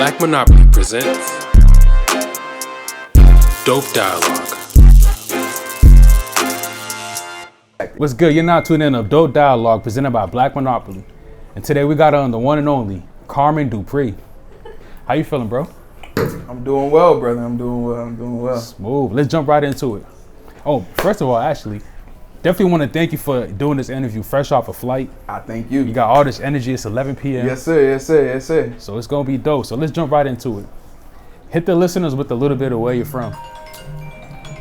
BlxckMonopoly presents Dope Dialogue. What's good? You're now tuning in to Dope Dialogue presented by BlxckMonopoly. And today we got on the one and only Karmon Dupree. How you feeling, bro? I'm doing well, brother. I'm doing well. Smooth. Let's jump right into it. Oh, first of all, actually, definitely want to thank you for doing this interview fresh off a flight. I thank you. You got all this energy. It's 11 p.m. Yes, sir. So it's going to be dope. So let's jump right into it. Hit the listeners with a little bit of where you're from.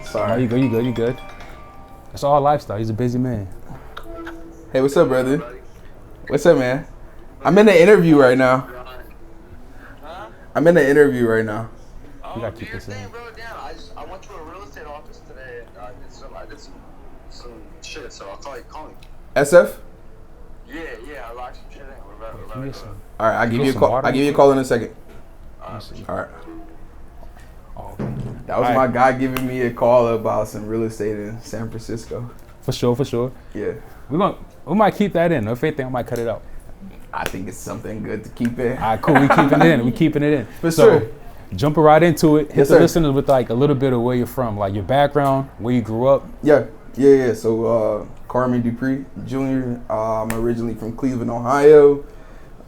Sorry. No, you good. It's all lifestyle. He's a busy man. Hey, what's up, brother? What's up, man? I'm in an interview right now. You got to keep this in. I went to a real estate office today and I did some shit, so I'll call you. SF? Yeah, I locked some shit in. All right, I'll give you a call. I'll give you a call in a second. All right. Oh, That was my guy giving me a call about some real estate in San Francisco. for sure. Yeah. We might keep that in. If anything, I might cut it out. I think it's something good to keep in. All right, cool. We keeping it in. For sure. Jumping right into it. Hit Yes, the sir. listeners with like a little bit of where you're from, like your background, where you grew up. Yeah. So, Karmon DuPree Jr. I'm originally from Cleveland, Ohio.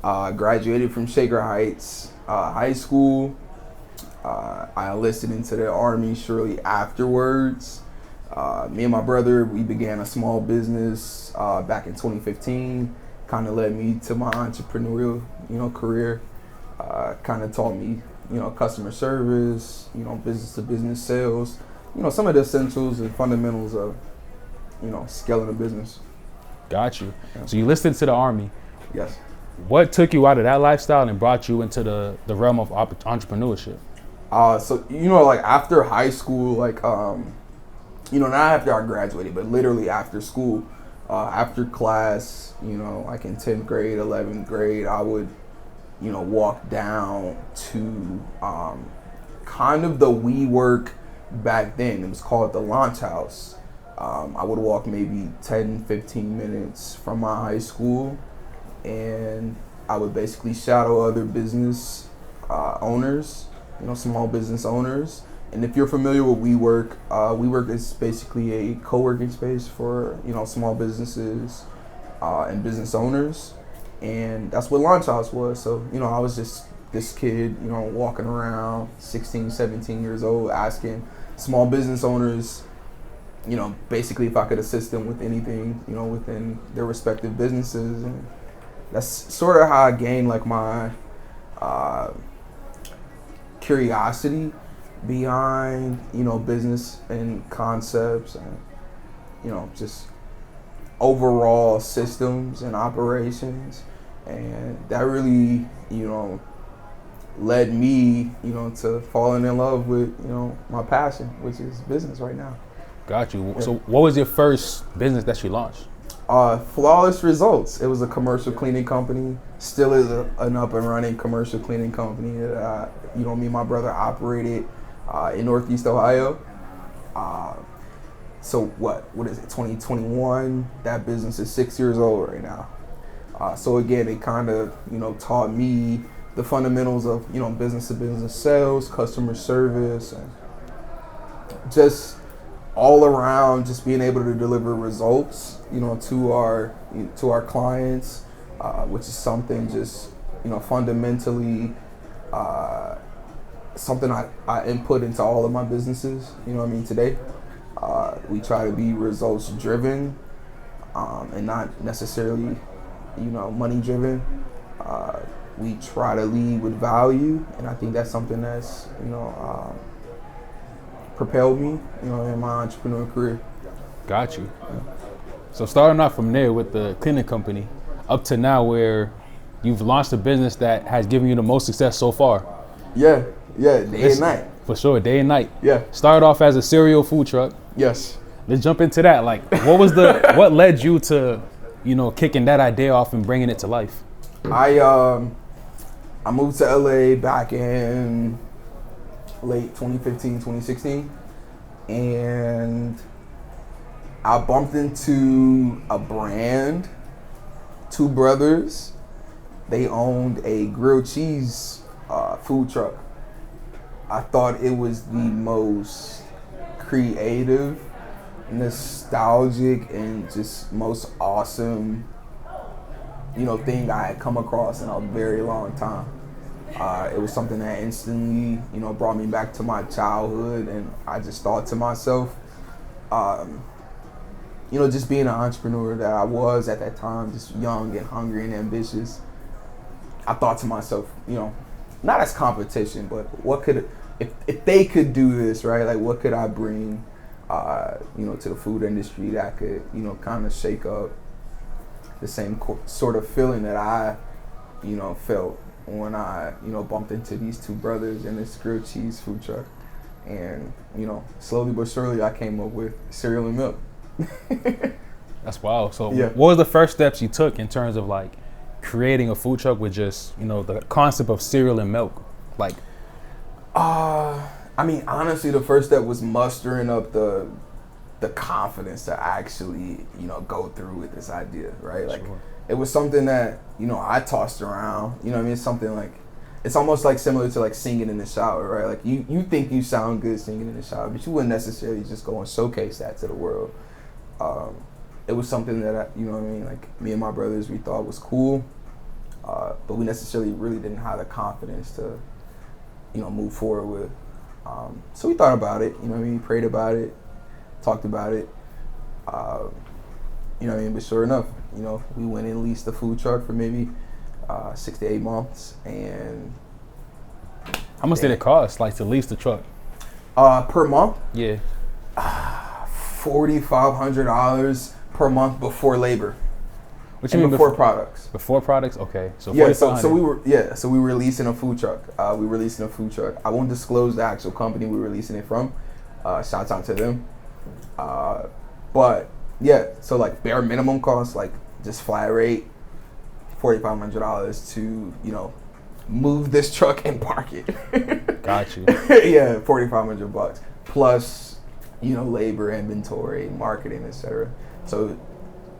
Graduated from Shaker Heights High School. I enlisted into the Army shortly afterwards. Me and my brother, we began a small business back in 2015. Kind of led me to my entrepreneurial, career. Kind of taught me, customer service, business to business sales, some of the essentials and fundamentals of, scaling a business. Got you. Yeah. So you listed to the Army. Yes. What took you out of that lifestyle and brought you into the realm of entrepreneurship? So, like after high school, not after I graduated, but literally after school, after class, like in 10th grade, 11th grade, I would, walk down to kind of the WeWork back then. It was called the Launch House. I would walk maybe 10, 15 minutes from my high school, and I would basically shadow other business owners, small business owners. And if you're familiar with WeWork, WeWork is basically a co-working space for, small businesses and business owners. And that's what Launch House was. So, I was just this kid, walking around 16, 17 years old, asking small business owners, basically if I could assist them with anything, within their respective businesses. And that's sort of how I gained like my curiosity behind, business and concepts and, just overall systems and operations. And that really, led me, to falling in love with, my passion, which is business right now. Got you. Yeah. So what was your first business that you launched? Flawless Results. It was a commercial cleaning company. Still is an up and running commercial cleaning company that, me and my brother operated in Northeast Ohio. So what is it, 2021? That business is 6 years old right now. So again, it kind of, taught me the fundamentals of, business to business sales, customer service, and just all around just being able to deliver results, to our clients, which is something just, fundamentally, something I input into all of my businesses, today. We try to be results driven, and not necessarily, money driven. We try to lead with value, and I think that's something that's, propelled me, in my entrepreneurial career. Got you. So starting off from there with the cleaning company, up to now where you've launched a business that has given you the most success so far. Yeah, day and night. For sure, day and night. Yeah. Started off as a cereal food truck. Yes. Let's jump into that. Like, what led you to, kicking that idea off and bringing it to life? I moved to LA back in late 2015, 2016, and I bumped into a brand, two brothers. They owned a grilled cheese food truck. I thought it was the most creative, nostalgic, and just most awesome, thing I had come across in a very long time. It was something that instantly, brought me back to my childhood, and I just thought to myself, just being an entrepreneur that I was at that time, just young and hungry and ambitious, I thought to myself, not as competition, but what could, if they could do this, right? Like, what could I bring, to the food industry that could, kind of shake up the same sort of feeling that I, felt when I, bumped into these two brothers in this grilled cheese food truck. And, slowly but surely I came up with cereal and milk. That's wild. So Yeah. what was the first steps you took in terms of like creating a food truck with just, the concept of cereal and milk? Like, Honestly, the first step was mustering up the confidence to actually, go through with this idea, right? Like, Sure. It was something that, I tossed around, It's something like, it's almost like similar to like singing in the shower, right? Like you think you sound good singing in the shower, but you wouldn't necessarily just go and showcase that to the world. It was something that, like me and my brothers, we thought was cool, but we necessarily really didn't have the confidence to, move forward with. So we thought about it, prayed about it, talked about it, but sure enough, we went and leased the food truck for maybe 6 to 8 months. And how much did it cost, like, to lease the truck? per month, Yeah. $4,500 per month before labor. What And mean before products. Before products? Okay. So Yeah, so 4,500. we were leasing a food truck. We were leasing a food truck. I won't disclose the actual company we were leasing it from. Shouts out to them. But yeah, so like bare minimum cost, like just flat rate, $4,500 to move this truck and park it. Got you. Yeah, $4,500 plus labor, inventory, marketing, etc. So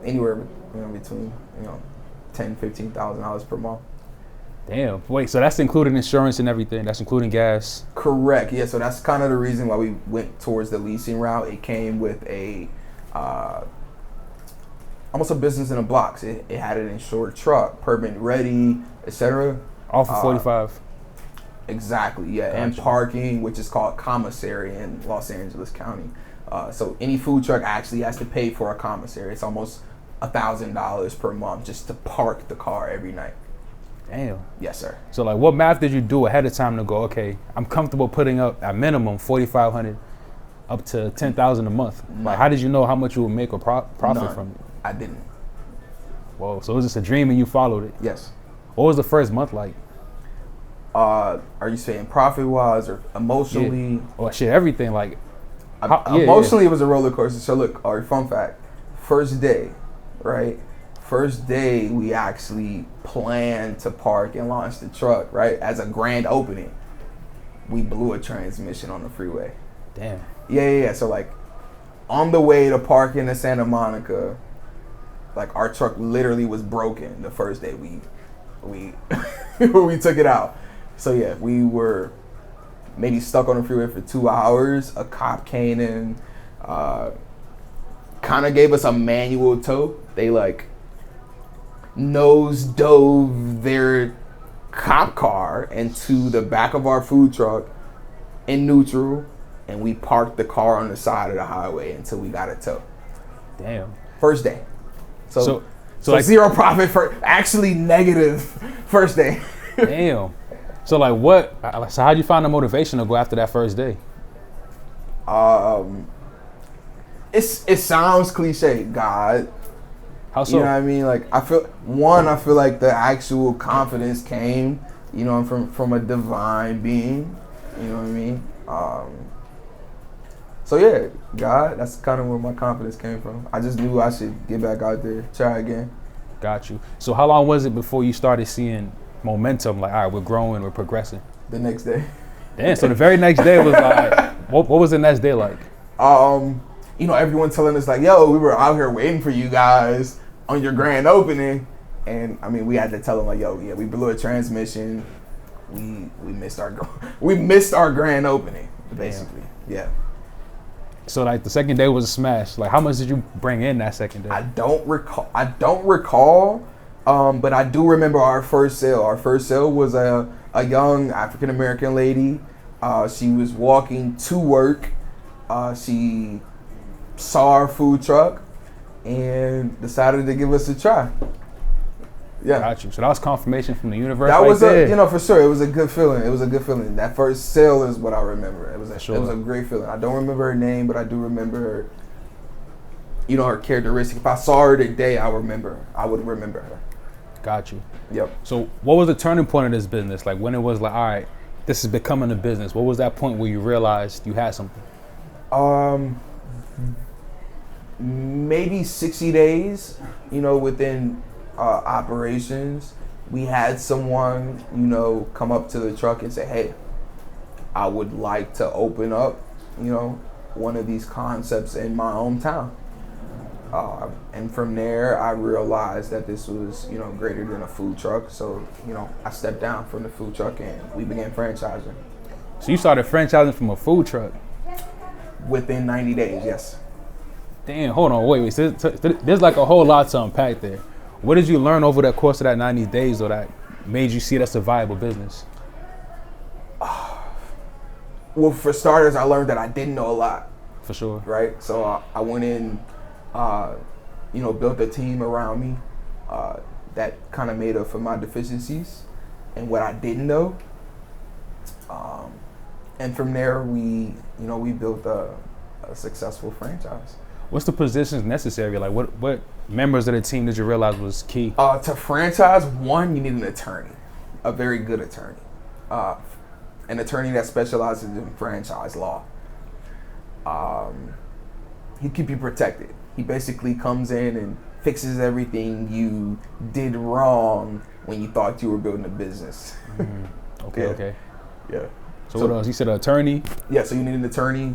anywhere between $10,000-$15,000 per month. Damn. Wait, so that's including insurance and everything? That's including gas? Correct. Yeah. So that's kind of the reason why we went towards the leasing route. It came with a almost a business in a box. It had an insured truck, permit ready, etc. All for 45. Exactly. Yeah. Gotcha. And parking, which is called commissary in Los Angeles County. So any food truck actually has to pay for a commissary. It's almost $1,000 per month just to park the car every night. Damn. Yes, sir. So like, what math did you do ahead of time to go, okay, I'm comfortable putting up at minimum 4,500 up to 10,000 a month? Like, how did you know how much you would make a profit None. from it? I didn't. Whoa. So it was just a dream and you followed it. Yes. What was the first month like? Are you saying profit wise or emotionally? Yeah. Or shit, everything. Like, Emotionally, it was a roller coaster. So look, Ari, fun fact: first day, right? First day, we actually planned to park and launch the truck, right? As a grand opening, we blew a transmission on the freeway. Damn. Yeah. So like, on the way to parking in Santa Monica, like our truck literally was broken the first day we we took it out. So yeah, we were maybe stuck on the freeway for 2 hours. A cop came in, kind of gave us a manual tow. They like nose dove their cop car into the back of our food truck in neutral, and we parked the car on the side of the highway until we got a tow. Damn. First day. So like, zero profit for actually negative first day. damn. So like, so how'd you find the motivation to go after that first day? It sounds cliche, God. How so? You know what I mean? Like I feel like the actual confidence came, from a divine being. You know what I mean? So yeah, God, that's kind of where my confidence came from. I just knew I should get back out there, try again. Got you. So how long was it before you started seeing momentum? Like, all right, we're growing, we're progressing. The next day. Damn. So the very next day was like, what was the next day like? Everyone telling us like, yo, we were out here waiting for you guys on your grand opening. And I mean, we had to tell them like, yo, yeah, we blew a transmission. we missed our we missed our grand opening basically. Yeah. So like the second day was a smash. Like how much did you bring in that second day? I don't recall, but I do remember our first sale. Our first sale was a young African American lady. She was walking to work. She saw our food truck and decided to give us a try. Yeah. Got you. So that was confirmation from the universe. That right was there. for sure. It was a good feeling. It was a good feeling. That first sale is what I remember. It was Sure. it was a great feeling. I don't remember her name, but I do remember her. Her characteristic. If I saw her today, I would remember her. Got you. Yep. So what was the turning point of this business? Like when it was like, all right, this is becoming a business. What was that point where you realized you had something? Maybe 60 days. Within operations, we had someone come up to the truck and say, "Hey, I would like to open up, one of these concepts in my hometown." And from there, I realized that this was, greater than a food truck. So, I stepped down from the food truck and we began franchising. So you started franchising from a food truck. Within 90 days, yes. Damn, hold on, wait. So there's like a whole lot to unpack there. What did you learn over the course of that 90 days or that made you see that's a viable business? Well, for starters, I learned that I didn't know a lot. For sure. Right? So I went in, built a team around me that kind of made up for my deficiencies and what I didn't know. And from there, we built a successful franchise. What's the positions necessary? Like what members of the team did you realize was key? To franchise, one, you need an attorney, a very good attorney, an attorney that specializes in franchise law. He keep you protected. He basically comes in and fixes everything you did wrong when you thought you were building a business. Okay, Yeah. okay. Yeah. So what else? You said an attorney? Yeah, so you need an attorney.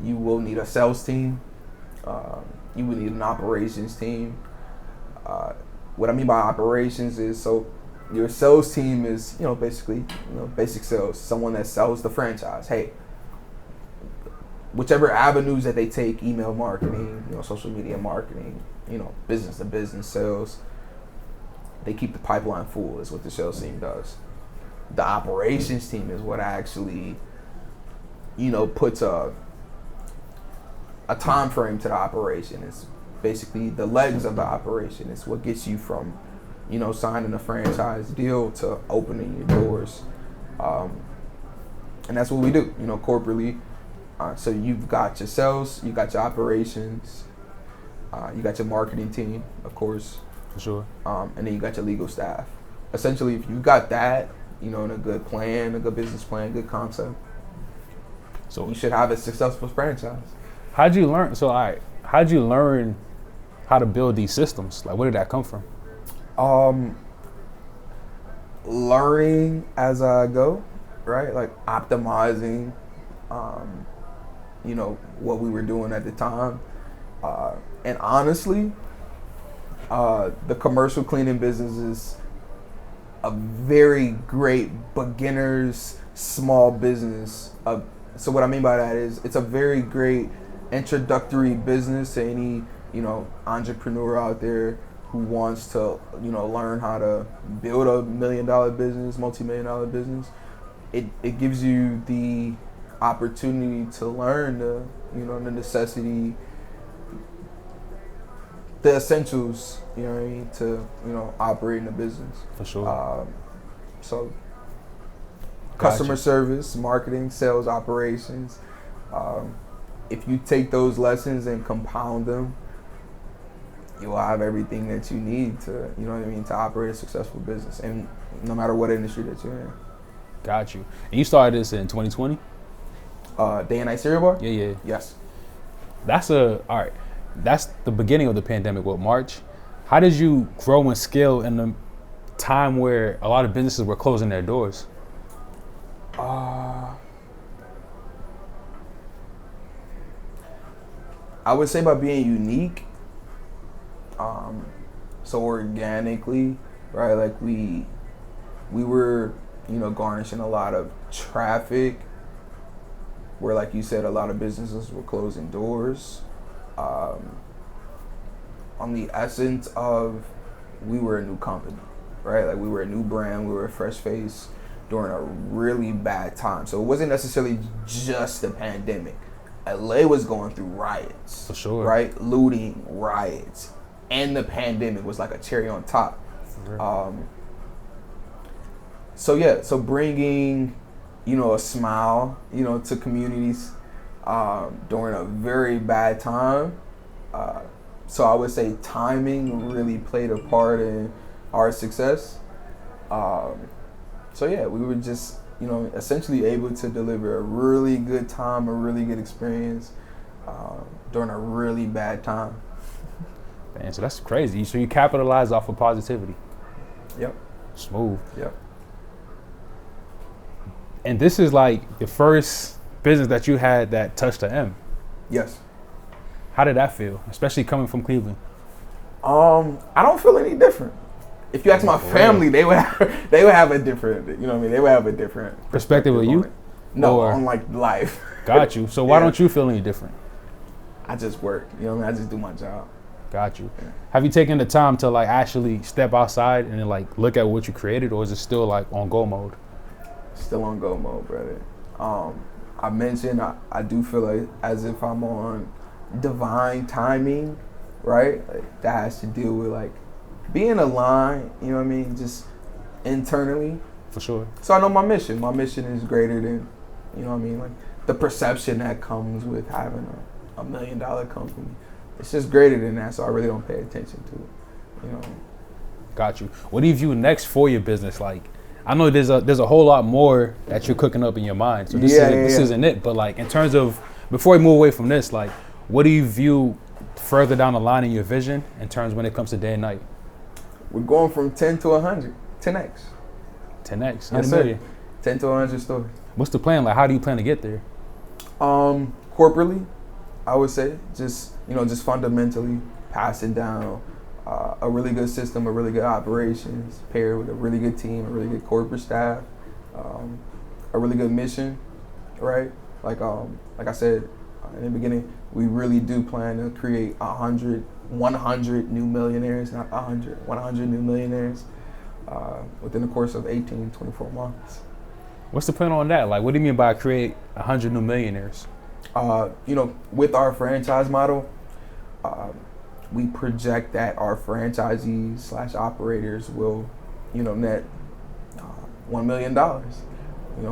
You will need a sales team. You will need an operations team. What I mean by operations is, so your sales team is, basically, basic sales. Someone that sells the franchise. Hey, whichever avenues that they take, email marketing, social media marketing, business to business sales, they keep the pipeline full is what the sales team does. The operations team is what actually, puts a time frame to the operation. It's basically the legs of the operation. It's what gets you from, signing a franchise deal to opening your doors. And that's what we do, corporately. So you've got your sales, you got your operations, you got your marketing team, of course. For sure. And then you got your legal staff. Essentially, if you got that, in a good plan, a good business plan, good concept, so you should have a successful franchise. How'd you learn? So, all right, how'd you learn how to build these systems? Like, where did that come from? Learning as I go, right? Like optimizing, what we were doing at the time. And honestly, the commercial cleaning business is a very great beginner's small business. So what I mean by that is it's a very great introductory business to any, entrepreneur out there who wants to, learn how to build a $1 million business, multi-million-dollar business. It gives you the opportunity to learn the necessity, the essentials, to, operate in a business. For sure. So customer service, marketing, sales, operations. If you take those lessons and compound them, you will have everything that you need to, to operate a successful business, and no matter what industry that you're in. Got you. And you started this in 2020? Day and Night Cereal Bar? Yeah. Yes. That's the beginning of the pandemic, March? How did you grow and scale in the time where a lot of businesses were closing their doors? I would say by being unique. So organically, right? Like we were garnishing a lot of traffic, where, like you said, a lot of businesses were closing doors. On the essence of, we were a new company, right? Like, we were a new brand, we were a fresh face during a really bad time. So it wasn't necessarily just the pandemic. LA was going through riots. For sure. Right? Looting, riots. And the pandemic was like a cherry on top. So bringing, a smile, to communities during a very bad time. So I would say timing really played a part in our success. We were just, essentially able to deliver a really good time, a really good experience during a really bad time. Man, so that's crazy. So you capitalize off of positivity. Yep. Smooth. Yep. And this is like the first business that you had that touched the M. Yes. How did that feel, especially coming from Cleveland? I don't feel any different. If you ask my family, they would have a different, they would have a different perspective of you? No, on like life. Got you. So why don't you feel any different? I just work, I just do my job. Got you. Yeah. Have you taken the time to like actually step outside and then like look at what you created, or is it still like on go mode? Still on go mode, brother. I mentioned I do feel like as if I'm on divine timing, right? Like, that has to deal with like being aligned, just internally. For sure. So I know my mission. My mission is greater than, like the perception that comes with having a $1 million company. It's just greater than that, so I really don't pay attention to it. Got you. What do you view next for your business? Like, I know there's a whole lot more that you're cooking up in your mind. So this isn't it. But like, in terms of, before we move away from this, like, what do you view further down the line in your vision in terms when it comes to day and night? We're going from 10 to 100, 10x. 10x, 100 Yes, million. 10 to 100 stores. What's the plan? Like, how do you plan to get there? Corporately, I would say just fundamentally passing down a really good system, a really good operations, paired with a really good team, a really good corporate staff, a really good mission, right? Like I said in the beginning, we really do plan to create 100 new millionaires, not 100 new millionaires within the course of 18, 24 months. What's the plan on that? Like, what do you mean by create 100 new millionaires? With our franchise model, we project that our franchisees / operators will, net $1 million,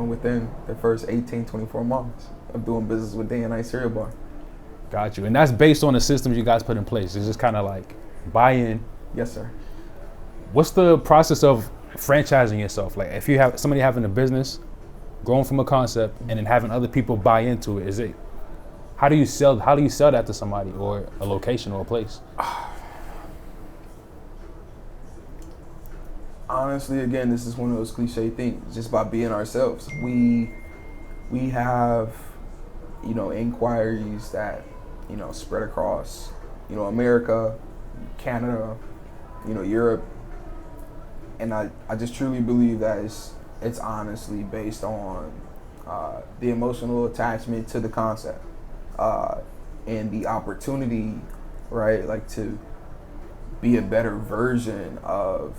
within the first 18, 24 months of doing business with Day and Night Cereal Bar. Got you. And that's based on the systems you guys put in place. It's just kind of like buy-in. Yes, sir. What's the process of franchising yourself? Like, if you have somebody having a business, growing from a concept, and then having other people buy into it, how do you sell that to somebody, or a location or a place? Honestly, again, this is one of those cliche things. Just by being ourselves, we have, inquiries that, spread across, America, Canada, Europe, and I just truly believe that it's honestly based on the emotional attachment to the concept and the opportunity, right? Like, to be a better version of,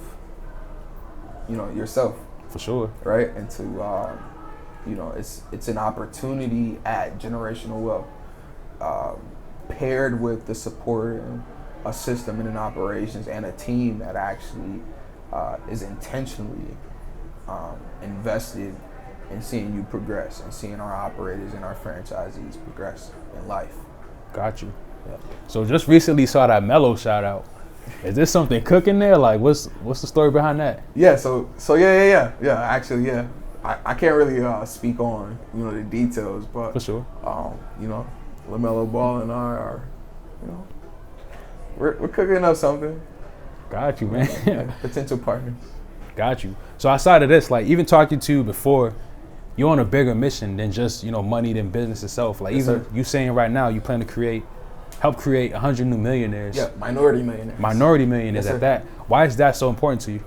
yourself. For sure. Right? And to, it's an opportunity at generational wealth, paired with the support and a system and an operations and a team that actually is intentionally invested in seeing you progress and seeing our operators and our franchisees progress in life. Got you. Yeah. So just recently saw that Mellow shout out. Is this something cooking there? Like, what's the story behind that? Yeah. So yeah. Actually, yeah. I can't really speak on the details, but For sure. LaMelo Ball and I are, we're cooking up something. Got you, man. Yeah, potential partners. Got you. So outside of this, like, even talking to you before, you're on a bigger mission than just money, than business itself. Like, Yes, even sir. you saying right now you plan to help create 100 new millionaires. Yeah, minority millionaires. Minority millionaires Yes, at sir. that. Why is that so important to you?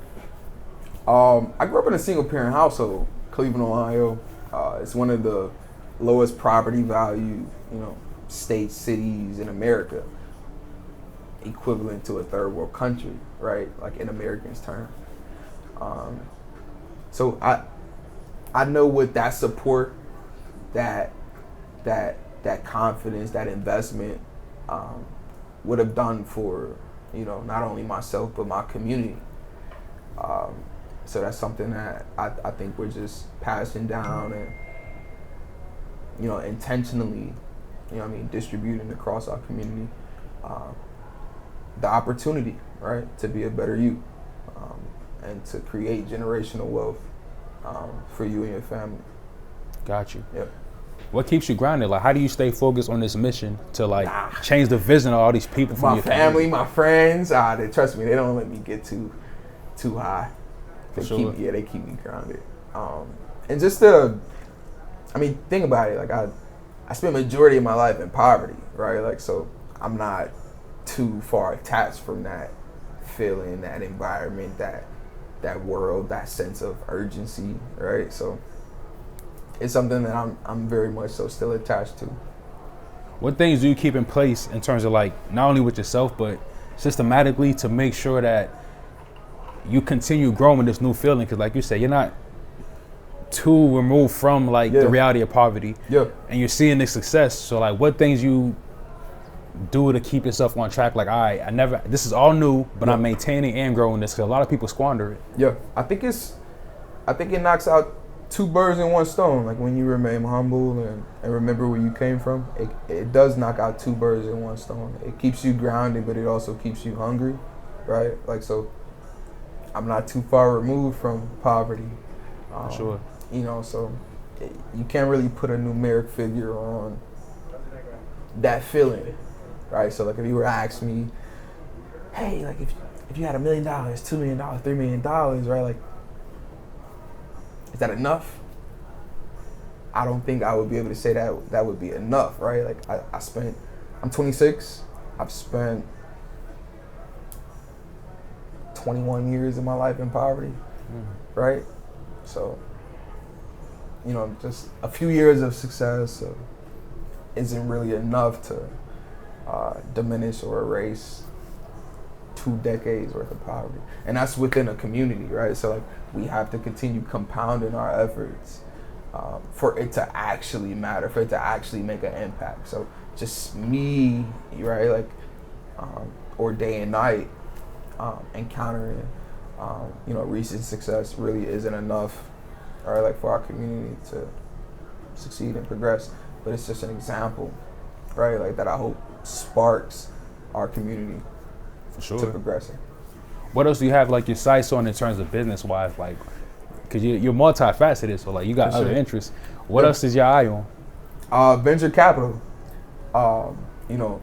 I grew up in a single parent household, Cleveland, Ohio. It's one of the lowest property value, states, cities in America, equivalent to a third world country, right? Like in Americans' terms. So I know what that support, that confidence, that investment would have done for, not only myself but my community. So that's something that I think we're just passing down and, intentionally, distributing across our community the opportunity, right, to be a better you and to create generational wealth for you and your family. Got you. Yep. What keeps you grounded? Like, how do you stay focused on this mission to change the vision of all these people from your family, my friends? They trust me. They don't let me get too high. They keep me grounded. And just think about it. Like I spent majority of my life in poverty, right? Like, so I'm not too far attached from that feeling, that environment, that world, that sense of urgency, right? So it's something that I'm very much so still attached to. What things do you keep in place in terms of not only with yourself but systematically to make sure that you continue growing this new feeling? Because like you said, you're not too removed from the reality of poverty. Yeah. And you're seeing this success. So what things you do to keep yourself on track? This is all new, but I'm maintaining and growing this, because a lot of people squander it. Yeah. I think it knocks out two birds in one stone. Like when you remain humble and remember where you came from, it does knock out two birds in one stone. It keeps you grounded, but it also keeps you hungry, right? So I'm not too far removed from poverty. Sure. So you can't really put a numeric figure on that feeling, right? So if you were to ask me, hey, if you had $1 million, $2 million, $3 million, right? Is that enough? I don't think I would be able to say that would be enough, right? I'm 26. I've spent 21 years of my life in poverty, right? So, just a few years of success isn't really enough to diminish or erase 2 decades worth of poverty. And that's within a community, right? So we have to continue compounding our efforts for it to actually matter, for it to actually make an impact. So just me, right? Or day and night, encountering, recent success really isn't enough, right? For our community to succeed and progress. But it's just an example, right? That I hope sparks our community to progressing. What else do you have your sights on in terms of business wise? Because you're multifaceted, so you got other interests. What else is your eye on? Venture capital.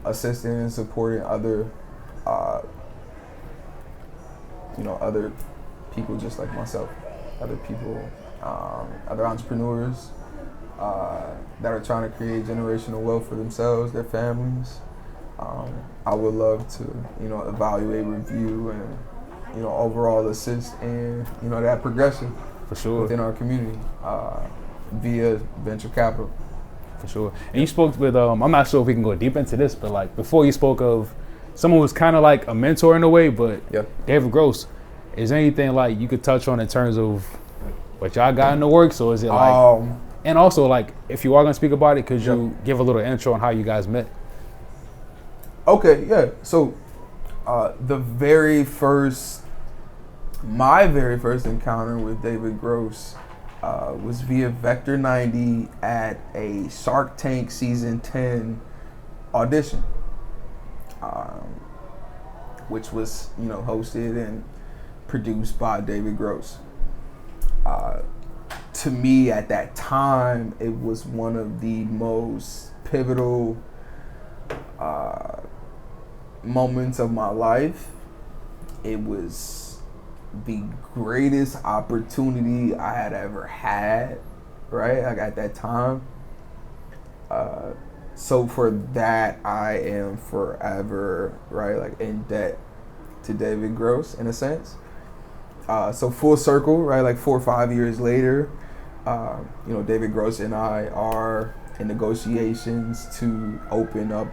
Assisting and supporting other other people just like myself, other people, other entrepreneurs that are trying to create generational wealth for themselves, their families. I would love to, evaluate, review, and, overall assist in, that progression for sure within our community via venture capital. For sure. And you spoke with, I'm not sure if we can go deep into this, but before you spoke of someone who's kind of like a mentor in a way, but David Gross. Is there anything you could touch on in terms of what y'all got in the works, or is it and also if you are gonna speak about it, could you give a little intro on how you guys met? Okay, yeah. So my very first encounter with David Gross was via Vector 90 at a Shark Tank season 10 audition, which was hosted and produced by David Gross. To me at that time, it was one of the most pivotal moments of my life. It was the greatest opportunity I had ever had, right? At that time. So for that, I am forever, right, in debt to David Gross in a sense. So full circle, right? Like 4 or 5 years later, David Gross and I are in negotiations to open up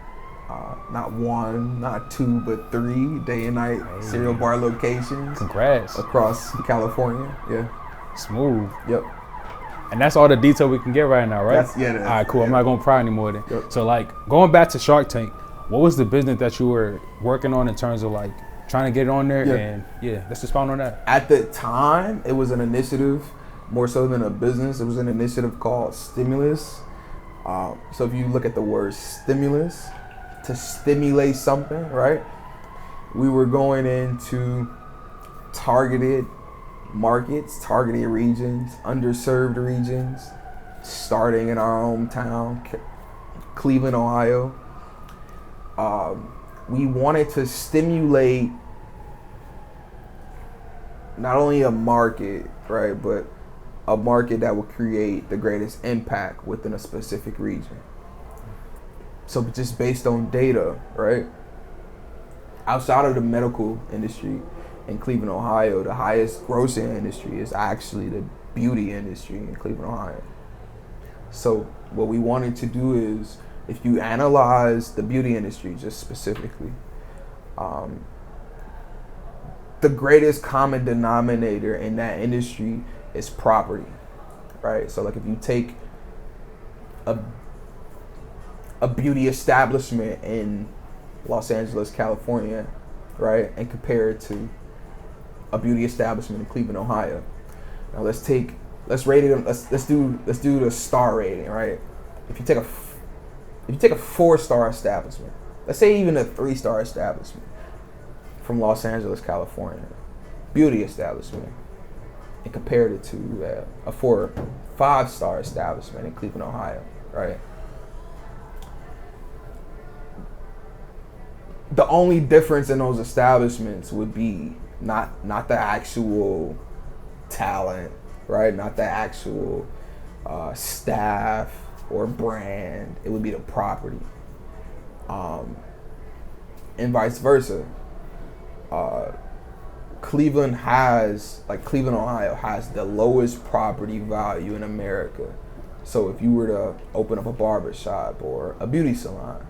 not 1, not 2, but 3 day and night cereal bar locations. Congrats. Across California. Yeah. Smooth. Yep. And that's all the detail we can get right now, right? That's, all right, cool. I'm not going to pry anymore then. Yep. So, like, going back to Shark Tank, what was the business that you were working on in terms of, like, trying to get it on there? Yeah. And, let's expound on that. At the time, it was an initiative, more so than a business. It was an initiative called Stimulus. So if you look at the word stimulus, to stimulate something, right? We were going into targeted markets, targeted regions, underserved regions, starting in our hometown, Cleveland, Ohio. We wanted to stimulate not only a market, right, but a market that would create the greatest impact within a specific region. So just based on data, right? Outside of the medical industry in Cleveland, Ohio, the highest grossing industry is actually the beauty industry in Cleveland, Ohio. So what we wanted to do is, if you analyze the beauty industry just specifically, the greatest common denominator in that industry is property, right? So like if you take a beauty establishment in Los Angeles, California, right, and compare it to a beauty establishment in Cleveland, Ohio. Now let's rate it. Let's do the star rating, right? If you take a 4-star establishment, let's say even a 3-star establishment from Los Angeles, California, beauty establishment, and compared it to a 4 or 5-star establishment in Cleveland, Ohio, right? The only difference in those establishments would be not the actual talent, right? Not the actual staff or brand. It would be the property, and vice versa. Cleveland, Ohio has the lowest property value in America. So if you were to open up a barber shop or a beauty salon,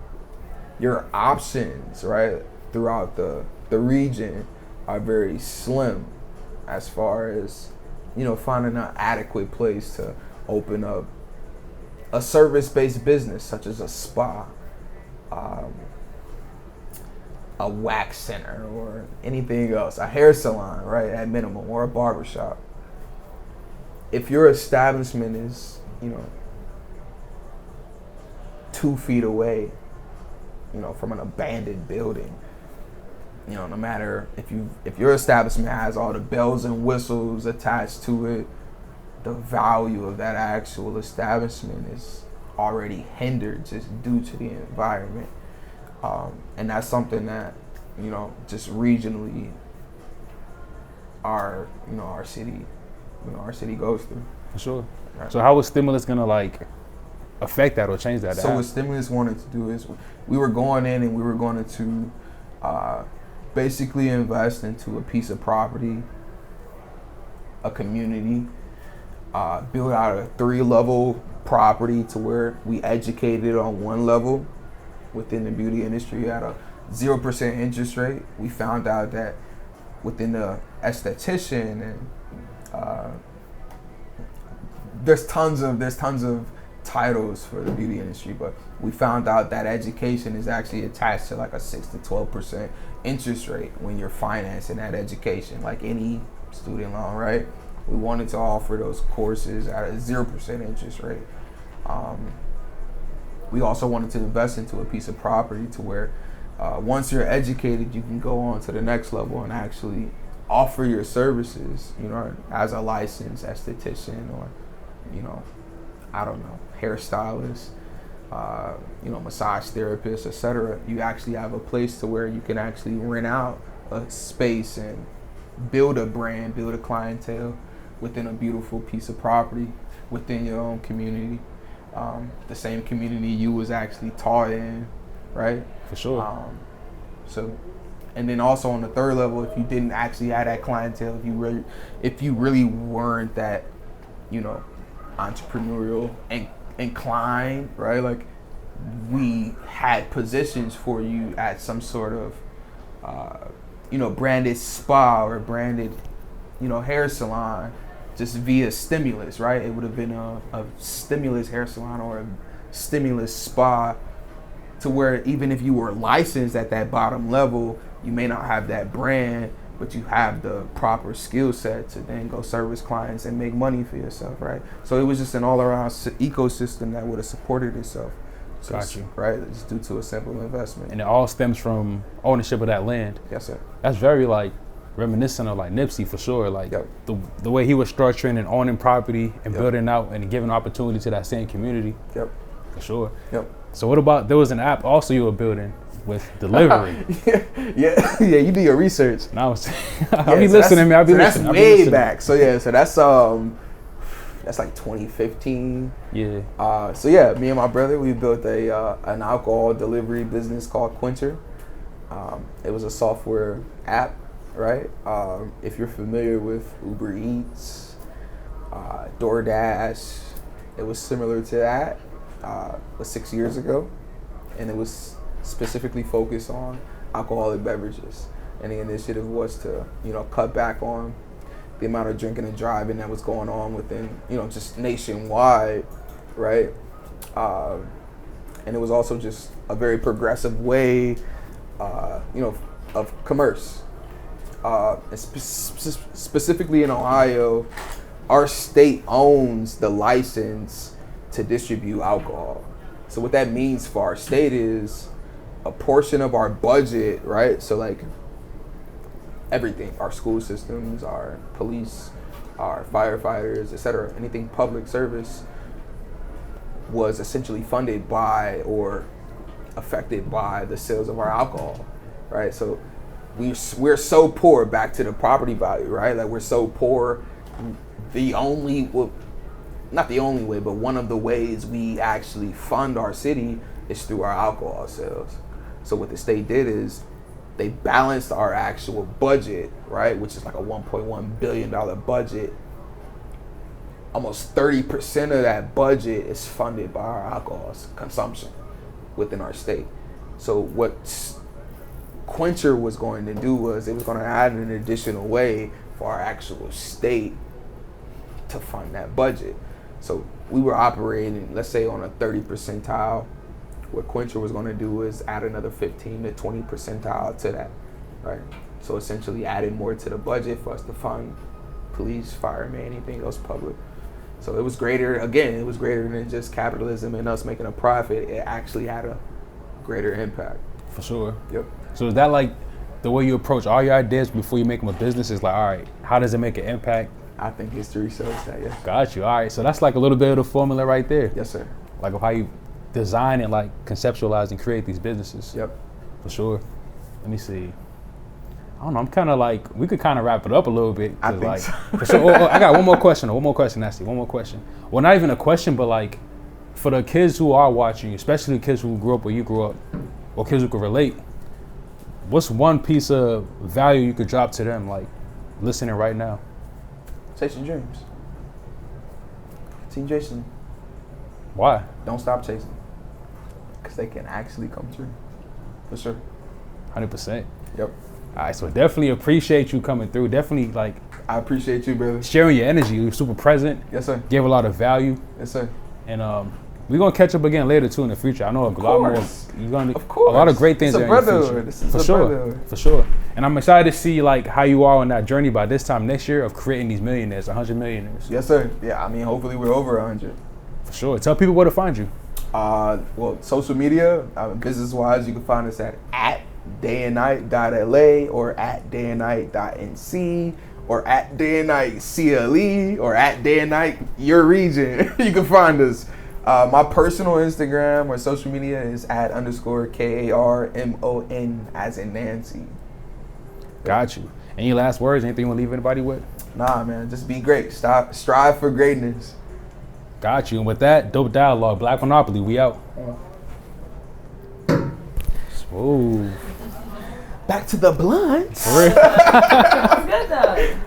your options, right, throughout the region are very slim as far as, finding an adequate place to open up a service-based business such as a spa, a wax center, or anything else, a hair salon, right, at minimum, or a barber shop. If your establishment is, 2 feet away, from an abandoned building, no matter if your establishment has all the bells and whistles attached to it, the value of that actual establishment is already hindered just due to the environment. And that's something that, just regionally our city goes through. For sure. Right. So how was stimulus gonna affect that or change that? So what stimulus wanted to do is we were going in and we were going to basically invest into a piece of property, a community, build out a 3-level property to where we educated on 1 level within the beauty industry at a 0% interest rate. We found out that within the esthetician and there's tons of titles for the beauty industry, but we found out that education is actually attached to like a 6 to 12% interest rate when you're financing that education, like any student loan, right? We wanted to offer those courses at a 0% interest rate. We also wanted to invest into a piece of property to where once you're educated, you can go on to the next level and actually offer your services, as a licensed esthetician or, hairstylist, massage therapist, etc. You actually have a place to where you can actually rent out a space and build a brand, build a clientele within a beautiful piece of property within your own community. The same community you was actually taught in, right? For sure. So And then also on the third level, if you didn't actually have that clientele, if you really weren't that, you know, entrepreneurial and inclined, right? Like, we had positions for you at some sort of, you know, branded spa or branded, you know, hair salon, just via stimulus, right? It would have been a stimulus hair salon or a stimulus spa, to where even if you were licensed at that bottom level, you may not have that brand, but you have the proper skill set to then go service clients and make money for yourself, right? So it was just an all-around ecosystem that would have supported itself. Got you. Right, just due to a simple investment. And it all stems from ownership of that land. Yes, sir. That's very like reminiscent of like Nipsey for sure. Like Yep. the way he was structuring and owning property and Yep. building out and giving opportunity to that same community. Yep. For sure. Yep. So what about, there was an app also you were building with delivery. yeah, you do your research. And I was, I'll be listening, man. I'll be listening. That's way back. So yeah, so that's like 2015. Yeah. So yeah, me and my brother, we built an alcohol delivery business called Quencher. It was a software app, right? If you're familiar with Uber Eats, DoorDash, it was similar to that. Was 6 years ago, and it was specifically focused on alcoholic beverages. And the initiative was to, you know, cut back on the amount of drinking and driving that was going on within, you know, just nationwide, right? And it was also just a very progressive way, you know, of commerce. And specifically in Ohio, our state owns the license to distribute alcohol. So what that means for our state is a portion of our budget, right? So like everything, our school systems, our police, our firefighters, etc., anything public service was essentially funded by or affected by the sales of our alcohol, right? So we're so poor, back to the property value, right? Like, we're so poor, not the only way, but one of the ways we actually fund our city is through our alcohol sales. So what the state did is they balanced our actual budget, right, which is like a $1.1 billion budget. Almost 30% of that budget is funded by our alcohol consumption within our state. So what Quencher was going to do was it was going to add an additional way for our actual state to fund that budget. So we were operating, let's say, on a 30 percentile. What Quencher was going to do is add another 15 to 20 percentile to that, right? So essentially adding more to the budget for us to fund police, firemen, anything else public. So it was greater, again, it was greater than just capitalism and us making a profit. It actually had a greater impact. For sure. Yep. So is that like the way you approach all your ideas before you make them a business? Is like, all right, how does it make an impact? I think history shows that, yeah. Got you. All right. So that's like a little bit of the formula right there. Yes, sir. Like of how you design and like conceptualize and create these businesses. Yep. For sure. Let me see. I don't know. I'm kind of like, we could kind of wrap it up a little bit. I think like, so. For sure. I got one more question, Nasty. One more question. Well, not even a question, but like for the kids who are watching, especially the kids who grew up where you grew up, or kids who could relate, what's one piece of value you could drop to them, like listening right now? Chase your dreams. Continue chasing them. Why? Don't stop chasing them. Because they can actually come true. For sure. 100%. Yep. All right, so definitely appreciate you coming through. Definitely like I appreciate you, brother. sharing your energy. You're super present. Yes, sir. Gave a lot of value. Yes, sir. And we're gonna catch up again later too in the future. I know a lot more. You're gonna Of course. a lot of great things It's a are in the brotherhood. future. This is For a sure. brotherhood. For sure. And I'm excited to see like how you are on that journey by this time next year of creating these millionaires, 100 millionaires. Yes, sir. Yeah, I mean, hopefully we're over 100. For sure. Tell people where to find you. Well, social media, business-wise, you can find us at dayandnight.la or at dayandnight.nc or at dayandnightcle or at dayandnight your region. You can find us. My personal Instagram or social media is at _KARMON as in Nancy. Got you. Any last words? Anything you want to leave anybody with? Nah, man, just be great. Strive for greatness. Got you. And with that, dope dialogue. BlxckMonopoly, we out. Smooth. back to the blunt. For real. That's good though.